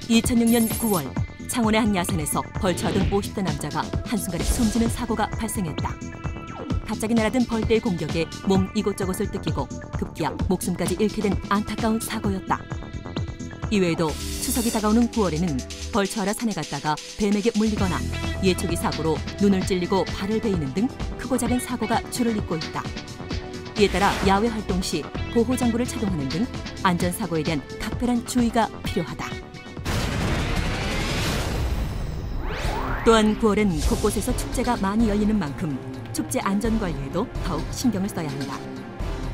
2006년 9월 창원의 한 야산에서 벌초하던 50대 남자가 한순간에 숨지는 사고가 발생했다. 갑자기 날아든 벌떼의 공격에 몸 이곳저곳을 뜯기고 급기야 목숨까지 잃게 된 안타까운 사고였다. 이외에도 추석이 다가오는 9월에는 벌초하러 산에 갔다가 뱀에게 물리거나 예초기 사고로 눈을 찔리고 발을 베이는 등 크고 작은 사고가 줄을 잇고 있다. 이에 따라 야외 활동 시 보호장구를 착용하는 등 안전사고에 대한 각별한 주의가 필요하다. 또한 9월엔 곳곳에서 축제가 많이 열리는 만큼 축제 안전관리에도 더욱 신경을 써야 한다.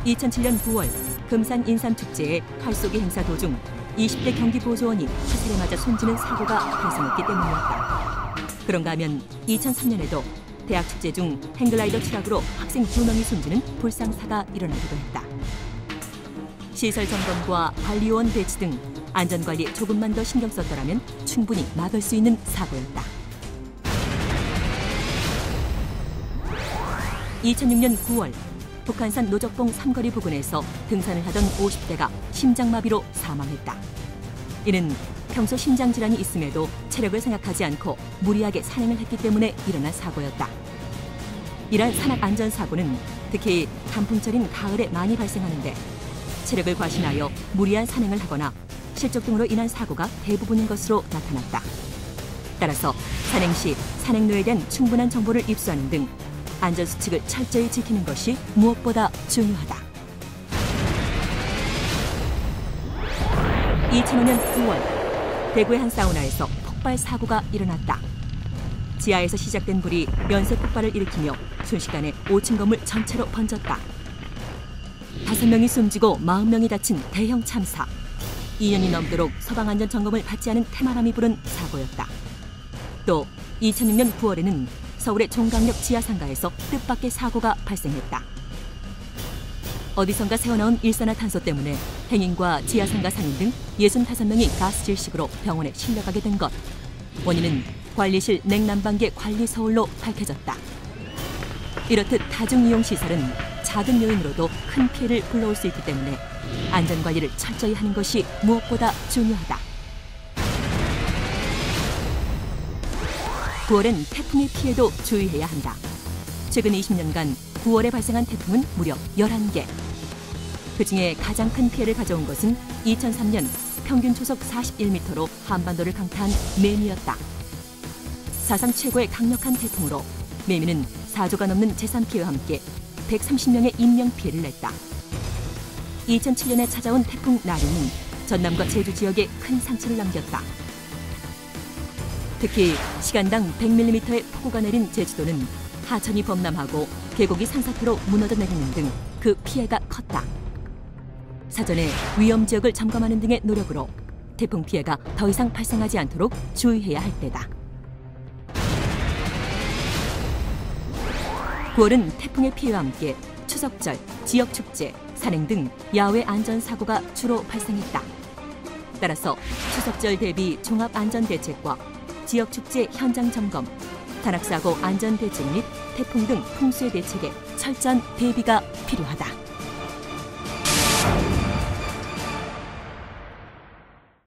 2007년 9월 금산 인삼축제의 활쏘기 행사 도중 20대 경기보조원이 화살에 맞아 숨지는 사고가 발생했기 때문이었다. 그런가 하면 2003년에도 대학 축제 중 행글라이더 추락으로 학생 2명이 숨지는 불상사가 일어나기도 했다. 시설 점검과 관리요원 배치 등 안전관리에 조금만 더 신경 썼더라면 충분히 막을 수 있는 사고였다. 2006년 9월 북한산 노적봉 삼거리 부근에서 등산을 하던 50대가 심장마비로 사망했다. 이는 평소 심장질환이 있음에도 체력을 생각하지 않고 무리하게 산행을 했기 때문에 일어난 사고였다. 이러한 산악안전사고는 특히 단풍철인 가을에 많이 발생하는데 체력을 과신하여 무리한 산행을 하거나 실족 등으로 인한 사고가 대부분인 것으로 나타났다. 따라서 산행 시 산행로에 대한 충분한 정보를 입수하는 등 안전수칙을 철저히 지키는 것이 무엇보다 중요하다. 2005년 9월 대구의 한 사우나에서 폭발 사고가 일어났다. 지하에서 시작된 불이 연쇄 폭발을 일으키며 순식간에 5층 건물 전체로 번졌다. 5명이 숨지고 40명이 다친 대형 참사. 2년이 넘도록 소방안전 점검을 받지 않은 태만함이 부른 사고였다. 또 2006년 9월에는 서울의 종강역 지하상가에서 뜻밖의 사고가 발생했다. 어디선가 새어나온 일산화탄소 때문에 행인과 지하상가 상인 등 65명이 가스 질식으로 병원에 실려가게 된 것. 원인은 관리실 냉난방계 관리 서울로 밝혀졌다. 이렇듯 다중이용시설은 작은 요인으로도 큰 피해를 불러올 수 있기 때문에 안전관리를 철저히 하는 것이 무엇보다 중요하다. 9월엔 태풍의 피해도 주의해야 한다. 최근 20년간 9월에 발생한 태풍은 무려 11개. 그중에 가장 큰 피해를 가져온 것은 2003년 평균 초속 41m로 한반도를 강타한 매미였다. 사상 최고의 강력한 태풍으로 매미는 4조가 넘는 재산 피해와 함께 130명의 인명피해를 냈다. 2007년에 찾아온 태풍 나리는 전남과 제주 지역에 큰 상처를 남겼다. 특히 시간당 100mm의 폭우가 내린 제주도는 하천이 범람하고 계곡이 산사태로 무너져 내리는 등 그 피해가 컸다. 사전에 위험 지역을 점검하는 등의 노력으로 태풍 피해가 더 이상 발생하지 않도록 주의해야 할 때다. 9월은 태풍의 피해와 함께 추석절, 지역축제, 산행 등 야외 안전사고가 주로 발생했다. 따라서 추석절 대비 종합안전대책과 지역축제 현장 점검, 산악사고 안전대책 및 태풍 등 풍수의 대책에 철저한 대비가 필요하다.